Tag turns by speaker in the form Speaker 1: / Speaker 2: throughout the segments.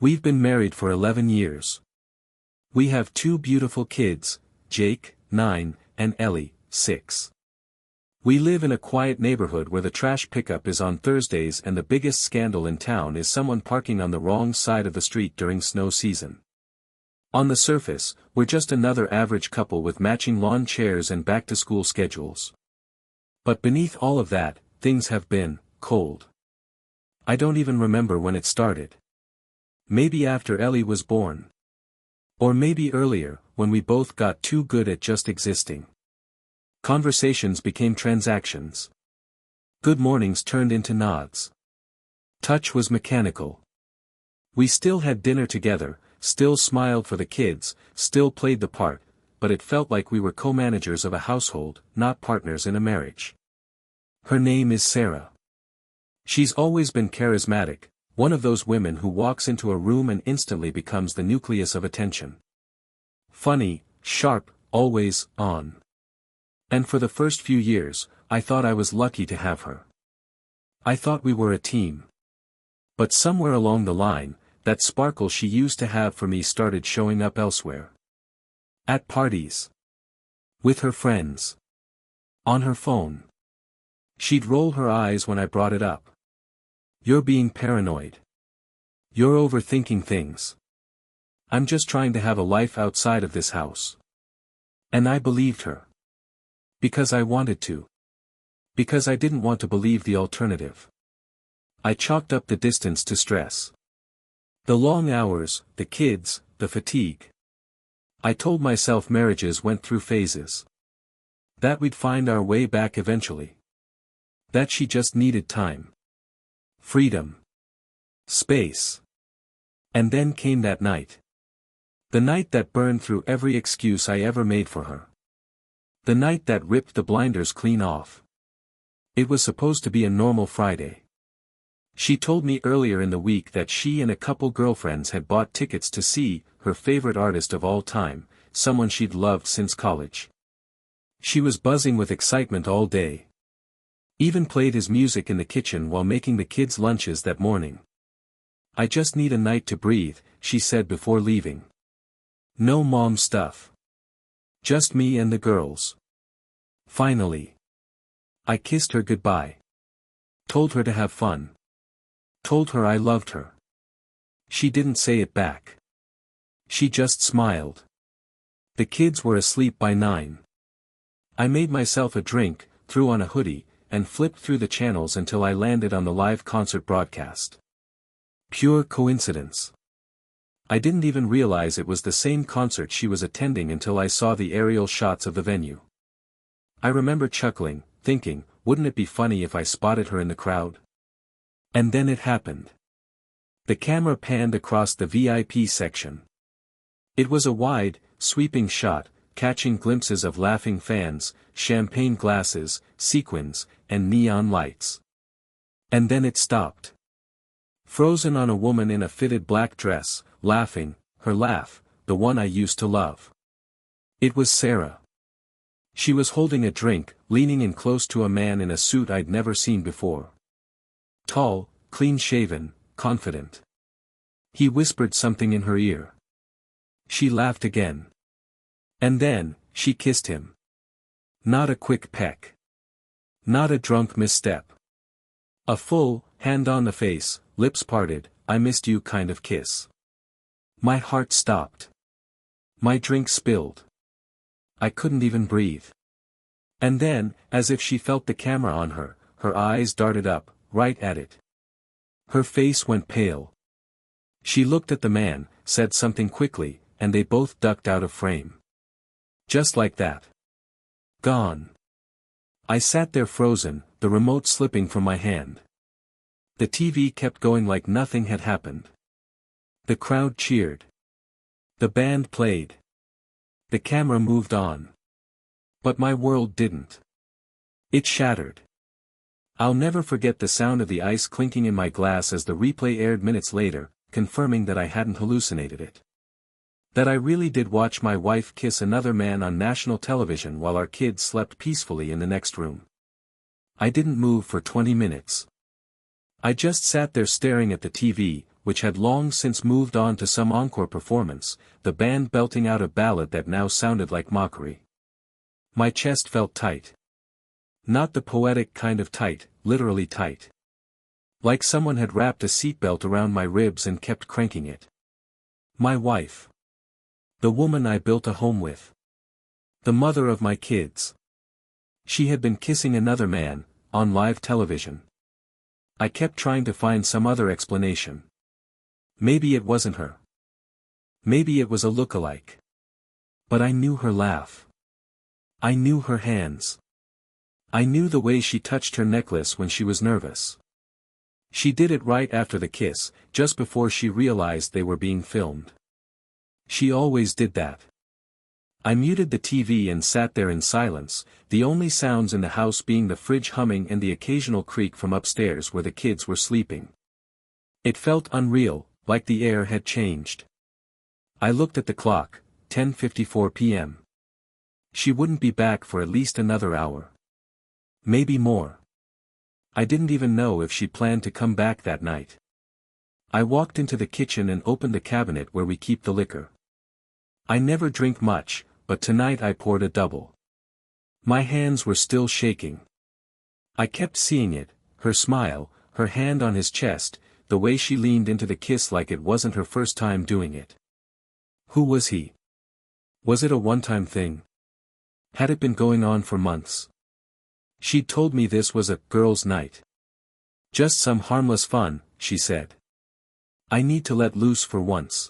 Speaker 1: We've been married for 11 years. We have two beautiful kids, Jake, 9, and Ellie, 6. We live in a quiet neighborhood where the trash pickup is on Thursdays and the biggest scandal in town is someone parking on the wrong side of the street during snow season. On the surface, we're just another average couple with matching lawn chairs and back-to-school schedules. But beneath all of that, things have been cold. I don't even remember when it started. Maybe after Ellie was born. Or maybe earlier, when we both got too good at just existing. Conversations became transactions. Good mornings turned into nods. Touch was mechanical. We still had dinner together, still smiled for the kids, still played the part, but it felt like we were co-managers of a household, not partners in a marriage. Her name is Sarah. She's always been charismatic, one of those women who walks into a room and instantly becomes the nucleus of attention. Funny, sharp, always on. And for the first few years, I thought I was lucky to have her. I thought we were a team. But somewhere along the line, that sparkle she used to have for me started showing up elsewhere. At parties. With her friends. On her phone. She'd roll her eyes when I brought it up. You're being paranoid. You're overthinking things. I'm just trying to have a life outside of this house. And I believed her. Because I wanted to. Because I didn't want to believe the alternative. I chalked up the distance to stress. The long hours, the kids, the fatigue. I told myself marriages went through phases. That we'd find our way back eventually. That she just needed time. Freedom. Space. And then came that night. The night that burned through every excuse I ever made for her. The night that ripped the blinders clean off. It was supposed to be a normal Friday. She told me earlier in the week that she and a couple girlfriends had bought tickets to see her favorite artist of all time, someone she'd loved since college. She was buzzing with excitement all day. Even played his music in the kitchen while making the kids' lunches that morning. I just need a night to breathe, she said before leaving. No mom stuff. Just me and the girls. Finally. I kissed her goodbye. Told her to have fun. Told her I loved her. She didn't say it back. She just smiled. The kids were asleep by 9. I made myself a drink, threw on a hoodie, and flipped through the channels until I landed on the live concert broadcast. Pure coincidence. I didn't even realize it was the same concert she was attending until I saw the aerial shots of the venue. I remember chuckling, thinking, wouldn't it be funny if I spotted her in the crowd? And then it happened. The camera panned across the VIP section. It was a wide, sweeping shot, catching glimpses of laughing fans, champagne glasses, sequins, and neon lights. And then it stopped. Frozen on a woman in a fitted black dress, laughing, her laugh, the one I used to love. It was Sarah. She was holding a drink, leaning in close to a man in a suit I'd never seen before. Tall, clean-shaven, confident. He whispered something in her ear. She laughed again. And then, she kissed him. Not a quick peck. Not a drunk misstep. A full, hand on the face, lips parted, I missed you kind of kiss. My heart stopped. My drink spilled. I couldn't even breathe. And then, as if she felt the camera on her, her eyes darted up, right at it. Her face went pale. She looked at the man, said something quickly, and they both ducked out of frame. Just like that. Gone. I sat there frozen, the remote slipping from my hand. The TV kept going like nothing had happened. The crowd cheered. The band played. The camera moved on. But my world didn't. It shattered. I'll never forget the sound of the ice clinking in my glass as the replay aired minutes later, confirming that I hadn't hallucinated it. That I really did watch my wife kiss another man on national television while our kids slept peacefully in the next room. I didn't move for 20 minutes. I just sat there staring at the TV, which had long since moved on to some encore performance, the band belting out a ballad that now sounded like mockery. My chest felt tight. Not the poetic kind of tight, literally tight. Like someone had wrapped a seatbelt around my ribs and kept cranking it. My wife. The woman I built a home with. The mother of my kids. She had been kissing another man, on live television. I kept trying to find some other explanation. Maybe it wasn't her. Maybe it was a look-alike. But I knew her laugh. I knew her hands. I knew the way she touched her necklace when she was nervous. She did it right after the kiss, just before she realized they were being filmed. She always did that. I muted the TV and sat there in silence, the only sounds in the house being the fridge humming and the occasional creak from upstairs where the kids were sleeping. It felt unreal, like the air had changed. I looked at the clock, 10:54 p.m. She wouldn't be back for at least another hour. Maybe more. I didn't even know if she planned to come back that night. I walked into the kitchen and opened the cabinet where we keep the liquor. I never drink much, but tonight I poured a double. My hands were still shaking. I kept seeing it, her smile, her hand on his chest, the way she leaned into the kiss like it wasn't her first time doing it. Who was he? Was it a one-time thing? Had it been going on for months? She'd told me this was a girls' night. Just some harmless fun, she said. I need to let loose for once.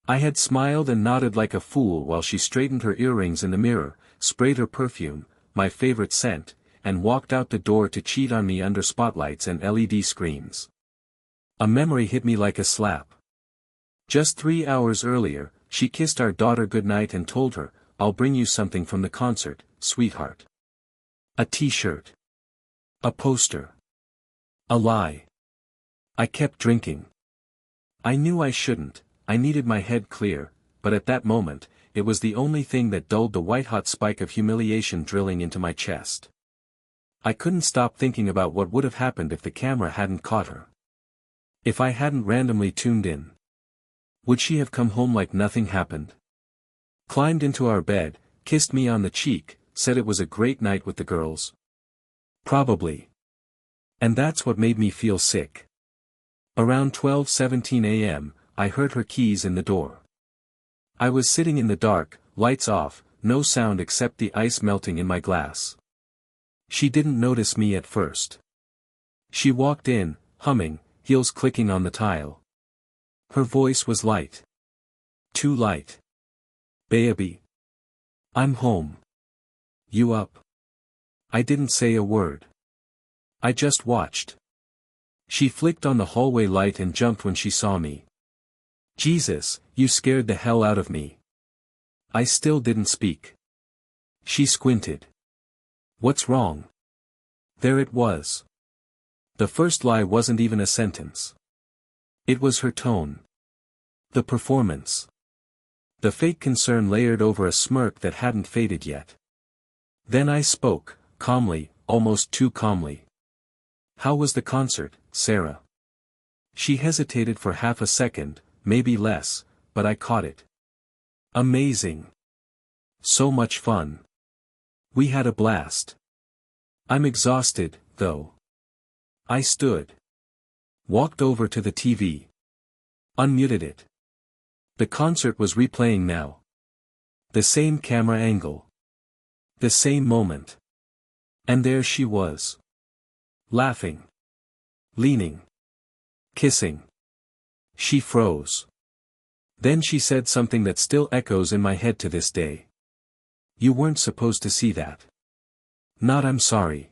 Speaker 1: I had smiled and nodded like a fool while she straightened her earrings in the mirror, sprayed her perfume, my favorite scent, and walked out the door to cheat on me under spotlights and LED screens. A memory hit me like a slap. Just 3 hours earlier, she kissed our daughter goodnight and told her, "I'll bring you something from the concert, sweetheart." A t-shirt. A poster. A lie. I kept drinking. I knew I shouldn't, I needed my head clear, but at that moment, it was the only thing that dulled the white-hot spike of humiliation drilling into my chest. I couldn't stop thinking about what would have happened if the camera hadn't caught her. If I hadn't randomly tuned in. Would she have come home like nothing happened? Climbed into our bed, kissed me on the cheek, said it was a great night with the girls? Probably. And that's what made me feel sick. Around 12:17 a.m., I heard her keys in the door. I was sitting in the dark, lights off, no sound except the ice melting in my glass. She didn't notice me at first. She walked in, humming, heels clicking on the tile. Her voice was light. Too light. "Baby. I'm home. You up?" I didn't say a word. I just watched. She flicked on the hallway light and jumped when she saw me. "Jesus, you scared the hell out of me." I still didn't speak. She squinted. "What's wrong?" There it was. The first lie wasn't even a sentence. It was her tone. The performance. The fake concern layered over a smirk that hadn't faded yet. Then I spoke, calmly, almost too calmly. "How was the concert, Sarah?" She hesitated for half a second, maybe less, but I caught it. "Amazing. So much fun. We had a blast. I'm exhausted, though." I stood. Walked over to the TV. Unmuted it. The concert was replaying now. The same camera angle. The same moment. And there she was. Laughing. Leaning. Kissing. She froze. Then she said something that still echoes in my head to this day. "You weren't supposed to see that." Not "I'm sorry."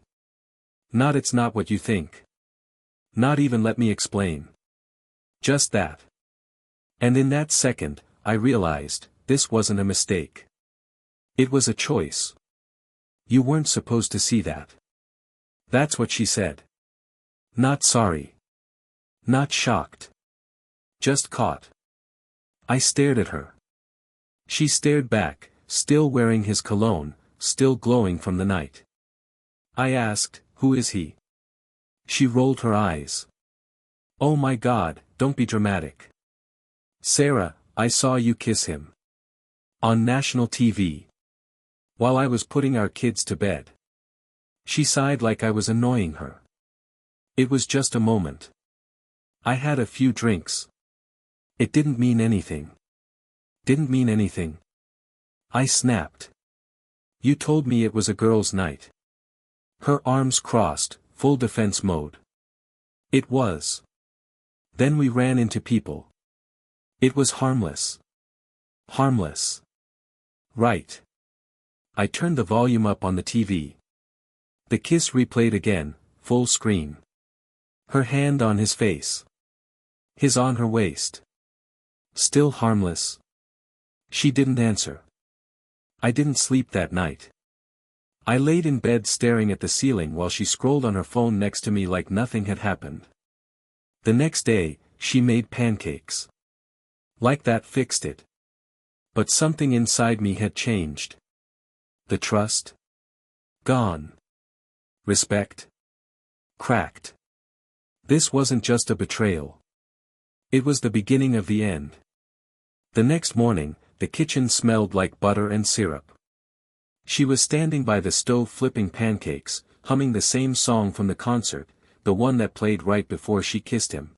Speaker 1: Not "it's not what you think." Not even "let me explain." Just that. And in that second, I realized, this wasn't a mistake. It was a choice. "You weren't supposed to see that." That's what she said. Not sorry. Not shocked. Just caught. I stared at her. She stared back, still wearing his cologne, still glowing from the night. I asked, "Who is he?" She rolled her eyes. Oh my God, don't be dramatic. Sarah, I saw you kiss him. On national TV. While I was putting our kids to bed. She sighed like I was annoying her. It was just a moment. I had a few drinks. It didn't mean anything. Didn't mean anything. I snapped. You told me it was a girls' night. Her arms crossed, full defense mode. It was. Then we ran into people. It was harmless. Harmless. Right. I turned the volume up on the TV. The kiss replayed again, full screen. Her hand on his face. His on her waist. Still harmless. She didn't answer. I didn't sleep that night. I laid in bed staring at the ceiling while she scrolled on her phone next to me like nothing had happened. The next day, she made pancakes. Like that fixed it. But something inside me had changed. The trust? Gone. Respect? Cracked. This wasn't just a betrayal. It was the beginning of the end. The next morning, the kitchen smelled like butter and syrup. She was standing by the stove flipping pancakes, humming the same song from the concert, the one that played right before she kissed him.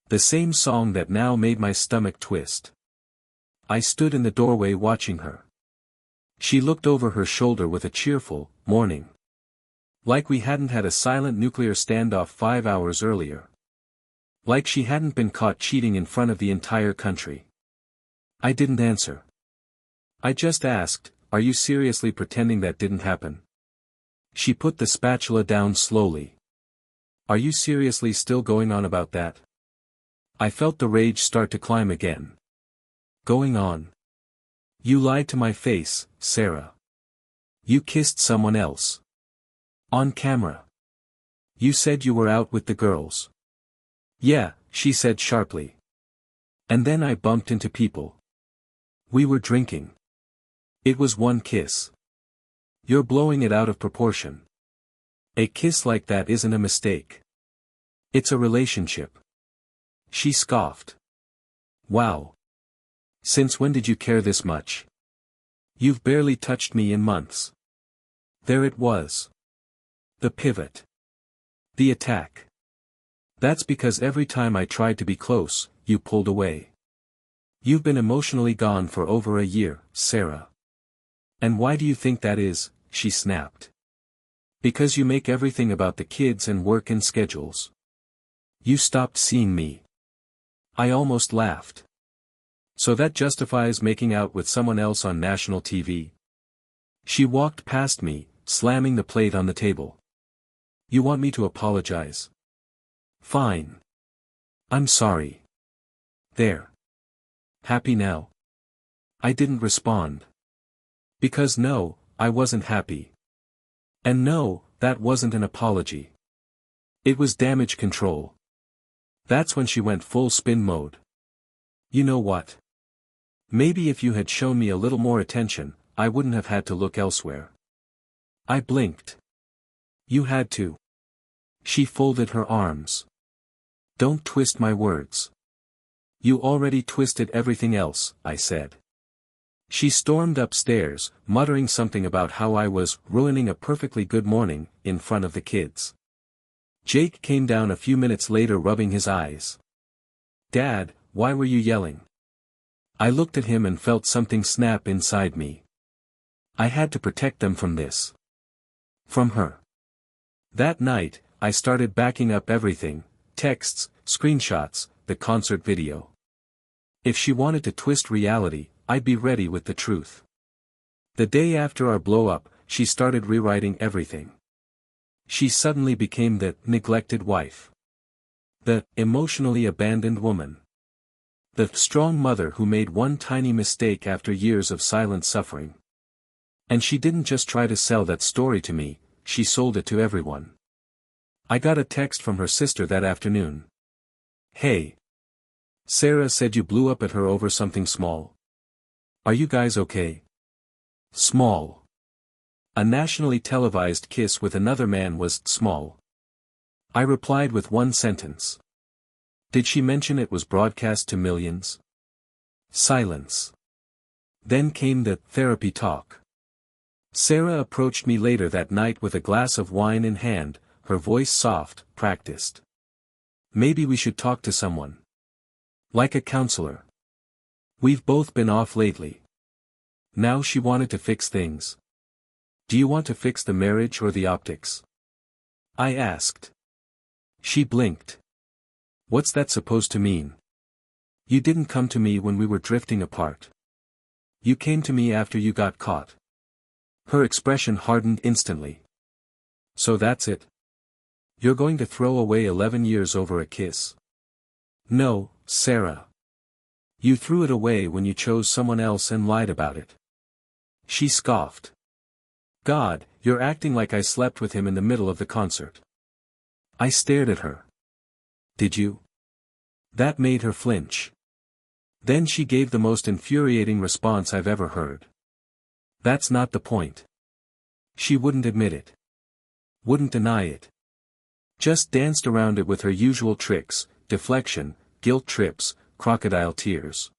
Speaker 1: The same song that now made my stomach twist. I stood in the doorway watching her. She looked over her shoulder with a cheerful, morning. Like we hadn't had a silent nuclear standoff 5 hours earlier. Like she hadn't been caught cheating in front of the entire country. I didn't answer. I just asked, are you seriously pretending that didn't happen? She put the spatula down slowly. Are you seriously still going on about that? I felt the rage start to climb again. Going on. You lied to my face, Sarah. You kissed someone else. On camera. You said you were out with the girls. Yeah, she said sharply. And then I bumped into people. We were drinking. It was one kiss. You're blowing it out of proportion. A kiss like that isn't a mistake. It's a relationship. She scoffed. Wow. Since when did you care this much? You've barely touched me in months. There it was. The pivot. The attack. That's because every time I tried to be close, you pulled away. You've been emotionally gone for over a year, Sarah. And why do you think that is? She snapped. Because you make everything about the kids and work and schedules. You stopped seeing me. I almost laughed. So that justifies making out with someone else on national TV? She walked past me, slamming the plate on the table. You want me to apologize? Fine. I'm sorry. There. Happy now? I didn't respond. Because no, I wasn't happy. And no, that wasn't an apology. It was damage control. That's when she went full spin mode. You know what? Maybe if you had shown me a little more attention, I wouldn't have had to look elsewhere. I blinked. You had to. She folded her arms. Don't twist my words. You already twisted everything else, I said. She stormed upstairs, muttering something about how I was ruining a perfectly good morning, in front of the kids. Jake came down a few minutes later rubbing his eyes. Dad, why were you yelling? I looked at him and felt something snap inside me. I had to protect them from this. From her. That night, I started backing up everything, texts, screenshots, the concert video. If she wanted to twist reality, I'd be ready with the truth. The day after our blow-up, she started rewriting everything. She suddenly became the neglected wife. The emotionally abandoned woman. The strong mother who made one tiny mistake after years of silent suffering. And she didn't just try to sell that story to me, she sold it to everyone. I got a text from her sister that afternoon. Hey. Sarah said you blew up at her over something small. Are you guys okay? Small. A nationally televised kiss with another man was small. I replied with one sentence. Did she mention it was broadcast to millions? Silence. Then came the therapy talk. Sarah approached me later that night with a glass of wine in hand, her voice soft, practiced. Maybe we should talk to someone. Like a counselor. We've both been off lately. Now she wanted to fix things. Do you want to fix the marriage or the optics? I asked. She blinked. What's that supposed to mean? You didn't come to me when we were drifting apart. You came to me after you got caught. Her expression hardened instantly. So that's it? You're going to throw away 11 years over a kiss? No, Sarah. You threw it away when you chose someone else and lied about it. She scoffed. God, you're acting like I slept with him in the middle of the concert. I stared at her. Did you? That made her flinch. Then she gave the most infuriating response I've ever heard. That's not the point. She wouldn't admit it. Wouldn't deny it. Just danced around it with her usual tricks, deflection, guilt trips, crocodile tears.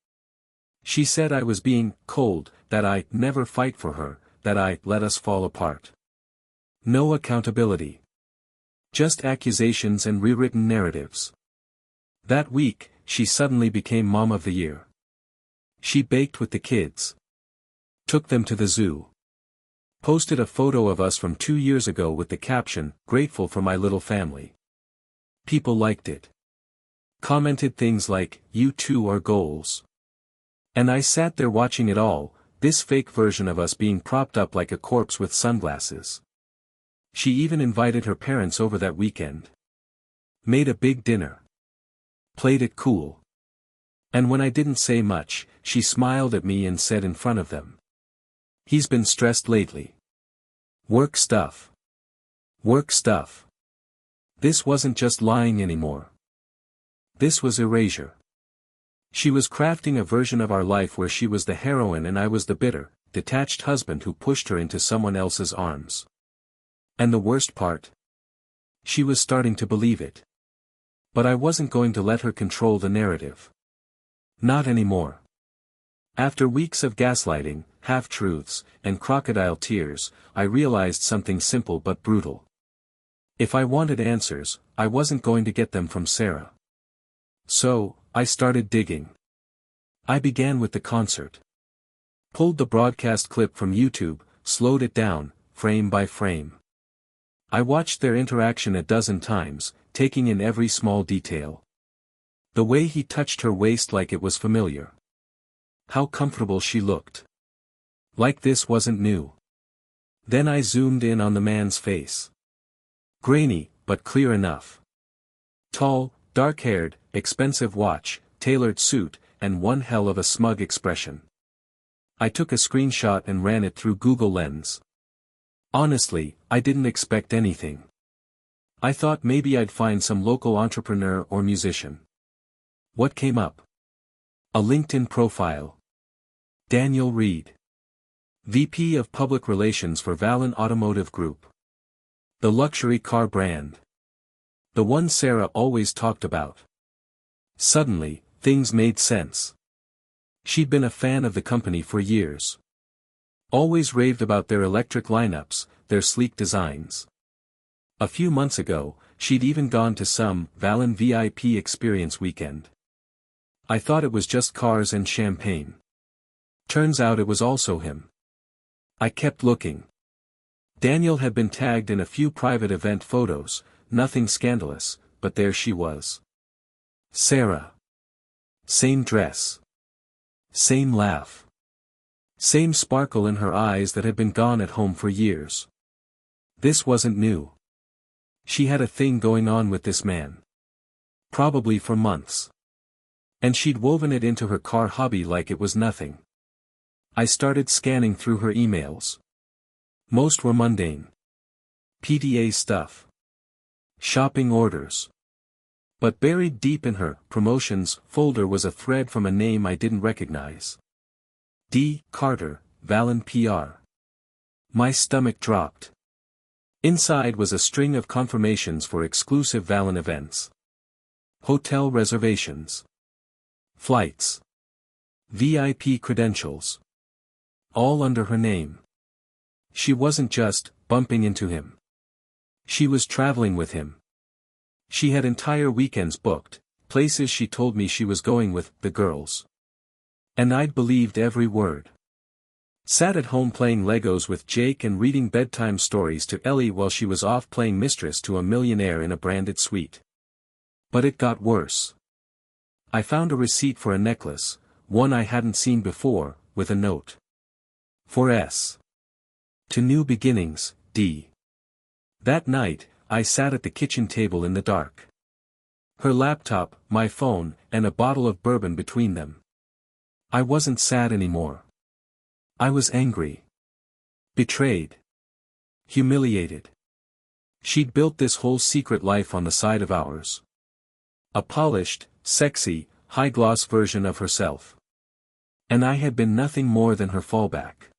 Speaker 1: She said I was being cold, that I never fight for her, that I let us fall apart. No accountability. Just accusations and rewritten narratives. That week, she suddenly became Mom of the Year. She baked with the kids. Took them to the zoo. Posted a photo of us from 2 years ago with the caption, "Grateful for my little family." People liked it. Commented things like, "You two are goals." And I sat there watching it all, this fake version of us being propped up like a corpse with sunglasses. She even invited her parents over that weekend. Made a big dinner. Played it cool. And when I didn't say much, she smiled at me and said in front of them. He's been stressed lately. Work stuff. Work stuff. This wasn't just lying anymore. This was erasure. She was crafting a version of our life where she was the heroine and I was the bitter, detached husband who pushed her into someone else's arms. And the worst part? She was starting to believe it. But I wasn't going to let her control the narrative. Not anymore. After weeks of gaslighting, half-truths, and crocodile tears, I realized something simple but brutal. If I wanted answers, I wasn't going to get them from Sarah. So, I started digging. I began with the concert. Pulled the broadcast clip from YouTube, slowed it down, frame by frame. I watched their interaction a dozen times, taking in every small detail. The way he touched her waist like it was familiar. How comfortable she looked. Like this wasn't new. Then I zoomed in on the man's face. Grainy, but clear enough. Tall, dark-haired, expensive watch, tailored suit, and one hell of a smug expression. I took a screenshot and ran it through Google Lens. Honestly, I didn't expect anything. I thought maybe I'd find some local entrepreneur or musician. What came up? A LinkedIn profile. Daniel Reed. VP of Public Relations for Valen Automotive Group. The luxury car brand. The one Sarah always talked about. Suddenly, things made sense. She'd been a fan of the company for years. Always raved about their electric lineups, their sleek designs. A few months ago, she'd even gone to some Valen VIP experience weekend. I thought it was just cars and champagne. Turns out it was also him. I kept looking. Daniel had been tagged in a few private event photos, nothing scandalous, but there she was. Sarah. Same dress. Same laugh. Same sparkle in her eyes that had been gone at home for years. This wasn't new. She had a thing going on with this man. Probably for months. And she'd woven it into her car hobby like it was nothing. I started scanning through her emails. Most were mundane. PDA stuff. Shopping orders. But buried deep in her promotions folder was a thread from a name I didn't recognize. D. Carter, Valen PR. My stomach dropped. Inside was a string of confirmations for exclusive Valen events. hotel reservations, flights, VIP credentials. All under her name. She wasn't just bumping into him. She was traveling with him. She had entire weekends booked, places she told me she was going with the girls. And I'd believed every word. Sat at home playing Legos with Jake and reading bedtime stories to Ellie while she was off playing mistress to a millionaire in a branded suite. But it got worse. I found a receipt for a necklace, one I hadn't seen before, with a note. For S. To New Beginnings, D. That night, I sat at the kitchen table in the dark. Her laptop, my phone, and a bottle of bourbon between them. I wasn't sad anymore. I was angry. Betrayed. Humiliated. She'd built this whole secret life on the side of ours. A polished, sexy, high-gloss version of herself. And I had been nothing more than her fallback.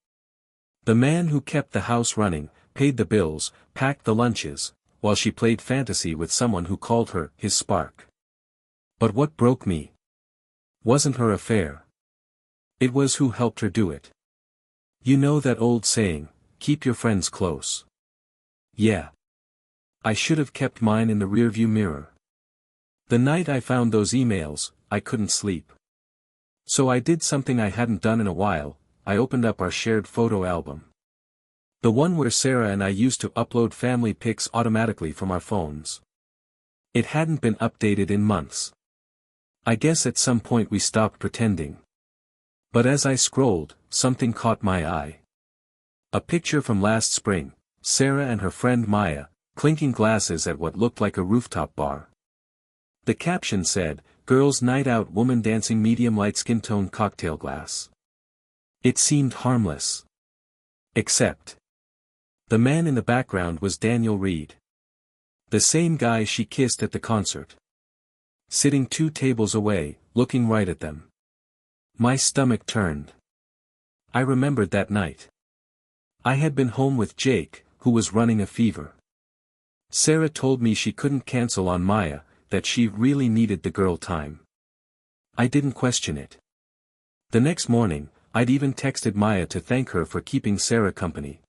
Speaker 1: The man who kept the house running, paid the bills, packed the lunches, while she played fantasy with someone who called her his spark. But what broke me wasn't her affair. It was who helped her do it. You know that old saying, keep your friends close. Yeah. I should have kept mine in the rearview mirror. The night I found those emails, I couldn't sleep. So I did something I hadn't done in a while. I opened up our shared photo album. The one where Sarah and I used to upload family pics automatically from our phones. It hadn't been updated in months. I guess at some point we stopped pretending. But as I scrolled, something caught my eye. A picture from last spring, Sarah and her friend Maya, clinking glasses at what looked like a rooftop bar. The caption said, "Girls' night out, woman dancing, medium light skin tone, cocktail glass." It seemed harmless. Except. The man in the background was Daniel Reed. The same guy she kissed at the concert. Sitting 2 tables away, looking right at them. My stomach turned. I remembered that night. I had been home with Jake, who was running a fever. Sarah told me she couldn't cancel on Maya, that she really needed the girl time. I didn't question it. The next morning, I'd even texted Maya to thank her for keeping Sarah company.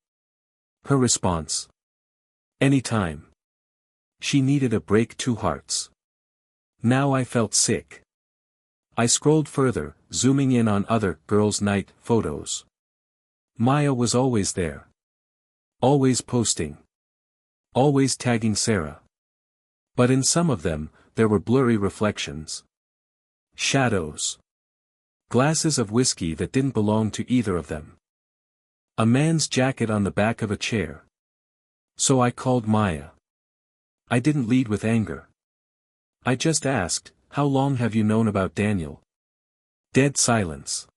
Speaker 1: Her response? Anytime. She needed a break, 2 hearts. Now I felt sick. I scrolled further, zooming in on other girls' night photos. Maya was always there. Always posting. Always tagging Sarah. But in some of them, there were blurry reflections. Shadows. Glasses of whiskey that didn't belong to either of them. A man's jacket on the back of a chair. So I called Maya. I didn't lead with anger. I just asked, "How long have you known about Daniel?" Dead silence.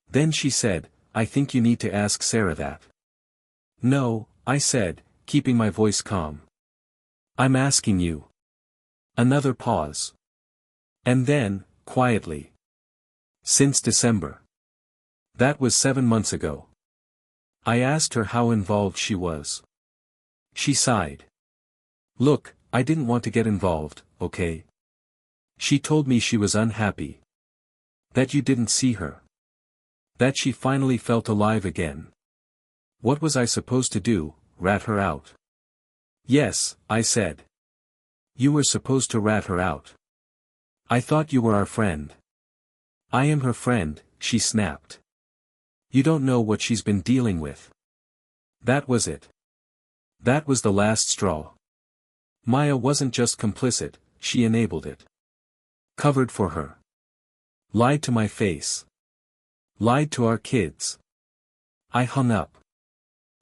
Speaker 1: Then she said, "I think you need to ask Sarah that." "No," I said, keeping my voice calm. "I'm asking you." Another pause. And then, quietly. "Since December." That was 7 months ago. I asked her how involved she was. She sighed. "Look, I didn't want to get involved, okay?" She told me she was unhappy. That you didn't see her. That she finally felt alive again. What was I supposed to do, rat her out? "Yes," I said. "You were supposed to rat her out. I thought you were our friend." "I am her friend," she snapped. "You don't know what she's been dealing with." That was it. That was the last straw. Maya wasn't just complicit, she enabled it. Covered for her. Lied to my face. Lied to our kids. I hung up.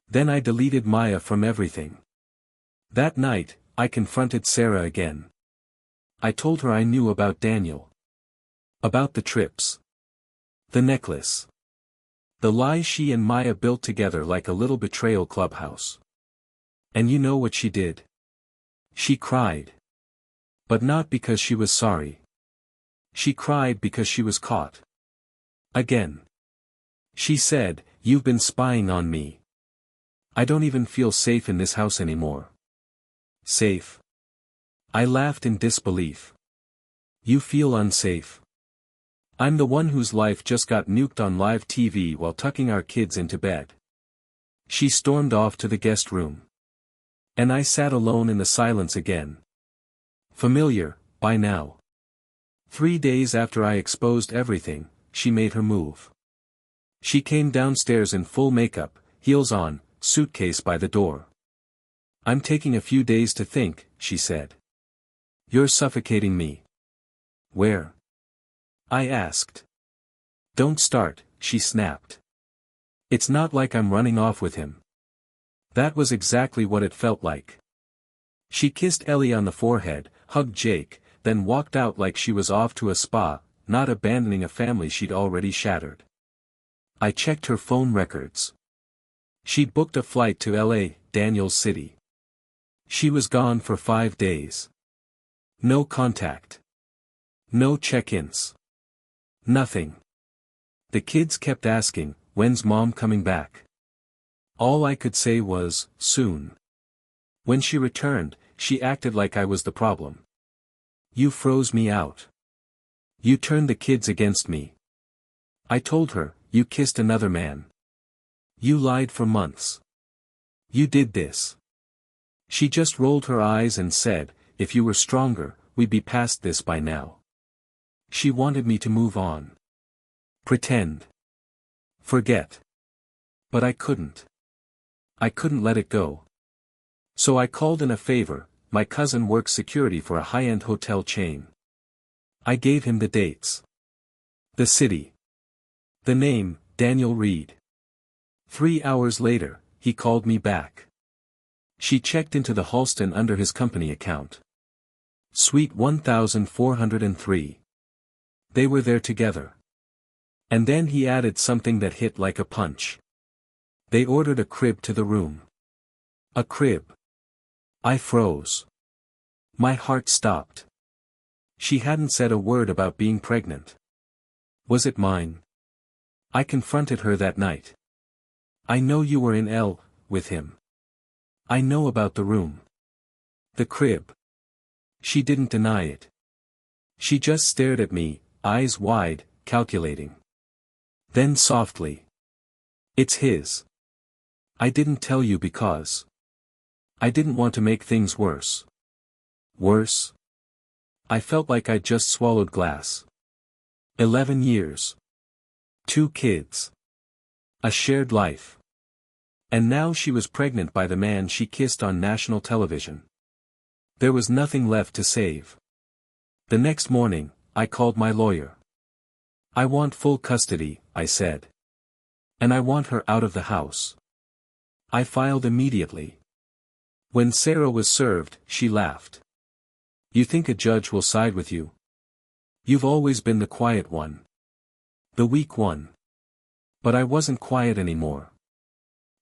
Speaker 1: Then I deleted Maya from everything. That night, I confronted Sarah again. I told her I knew about Daniel. About the trips. The necklace. The lie she and Maya built together like a little betrayal clubhouse. And you know what she did? She cried. But not because she was sorry. She cried because she was caught. Again. She said, "You've been spying on me. I don't even feel safe in this house anymore." Safe? I laughed in disbelief. You feel unsafe. I'm the one whose life just got nuked on live TV while tucking our kids into bed. She stormed off to the guest room. And I sat alone in the silence again. Familiar, by now. 3 days after I exposed everything, she made her move. She came downstairs in full makeup, heels on, suitcase by the door. I'm taking a few days to think, she said. You're suffocating me. Where? I asked. Don't start, she snapped. It's not like I'm running off with him. That was exactly what it felt like. She kissed Ellie on the forehead, hugged Jake, then walked out like she was off to a spa, not abandoning a family she'd already shattered. I checked her phone records. She'd booked a flight to LA, Daniels City. She was gone for 5 days. No contact. No check-ins. Nothing. The kids kept asking, when's mom coming back? All I could say was, soon. When she returned, she acted like I was the problem. You froze me out. You turned the kids against me. I told her, you kissed another man. You lied for months. You did this. She just rolled her eyes and said, if you were stronger, we'd be past this by now. She wanted me to move on. Pretend. Forget. But I couldn't. I couldn't let it go. So I called in a favor. My cousin works security for a high-end hotel chain. I gave him the dates. The city. The name, Daniel Reed. 3 hours later, he called me back. She checked into the Halston under his company account. Suite 1403. They were there together. And then he added something that hit like a punch. They ordered a crib to the room. A crib. I froze. My heart stopped. She hadn't said a word about being pregnant. Was it mine? I confronted her that night. I know you were in L, with him. I know about the room. The crib. She didn't deny it. She just stared at me, eyes wide, calculating. Then softly. It's his. I didn't tell you because. I didn't want to make things worse. Worse? I felt like I'd just swallowed glass. 11 years. 2 kids. A shared life. And now she was pregnant by the man she kissed on national television. There was nothing left to save. The next morning, I called my lawyer. I want full custody, I said. And I want her out of the house. I filed immediately. When Sarah was served, she laughed. You think a judge will side with you? You've always been the quiet one. The weak one. But I wasn't quiet anymore.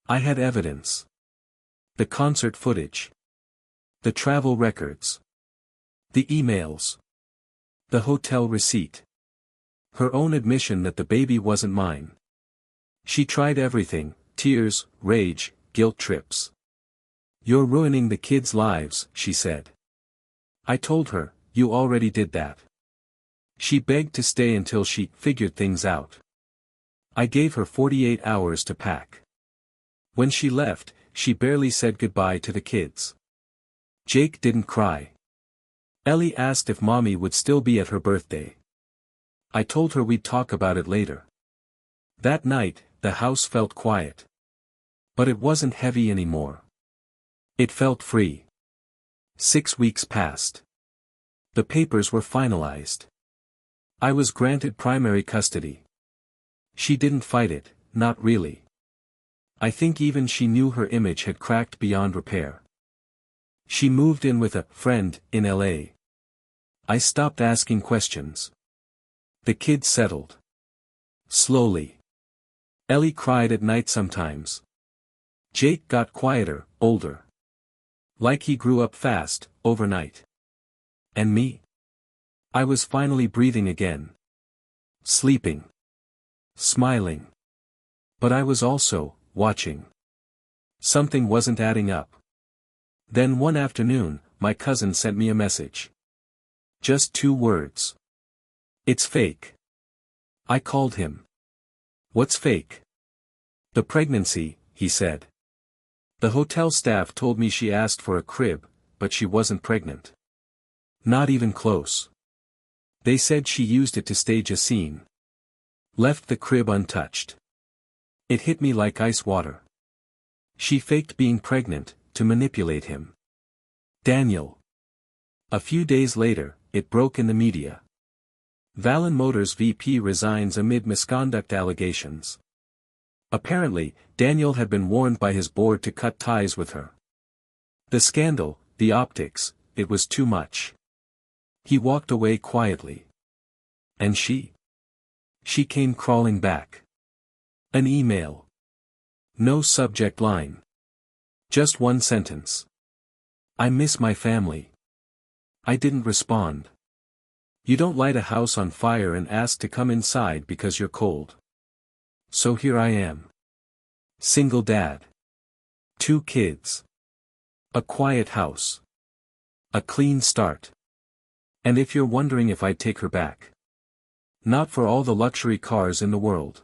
Speaker 1: I had evidence. The concert footage. The travel records. The emails. The hotel receipt. Her own admission that the baby wasn't mine. She tried everything, tears, rage, guilt trips. You're ruining the kids' lives, she said. I told her, you already did that. She begged to stay until she figured things out. I gave her 48 hours to pack. When she left, she barely said goodbye to the kids. Jake didn't cry. Ellie asked if mommy would still be at her birthday. I told her we'd talk about it later. That night, the house felt quiet. But it wasn't heavy anymore. It felt free. 6 weeks passed. The papers were finalized. I was granted primary custody. She didn't fight it, not really. I think even she knew her image had cracked beyond repair. She moved in with a friend in LA. I stopped asking questions. The kids settled. Slowly. Ellie cried at night sometimes. Jake got quieter, older. Like he grew up fast, overnight. And me? I was finally breathing again. Sleeping. Smiling. But I was also, watching. Something wasn't adding up. Then one afternoon, my cousin sent me a message. Just 2 words. It's fake. I called him. What's fake? The pregnancy, he said. The hotel staff told me she asked for a crib, but she wasn't pregnant. Not even close. They said she used it to stage a scene. Left the crib untouched. It hit me like ice water. She faked being pregnant, to manipulate him. Daniel. A few days later, it broke in the media. Vallon Motors VP resigns amid misconduct allegations. Apparently, Daniel had been warned by his board to cut ties with her. The scandal, the optics, it was too much. He walked away quietly. And she? She came crawling back. An email. No subject line. Just one sentence. I miss my family. I didn't respond. You don't light a house on fire and ask to come inside because you're cold. So here I am. Single dad. 2 kids. A quiet house. A clean start. And if you're wondering if I'd take her back. Not for all the luxury cars in the world.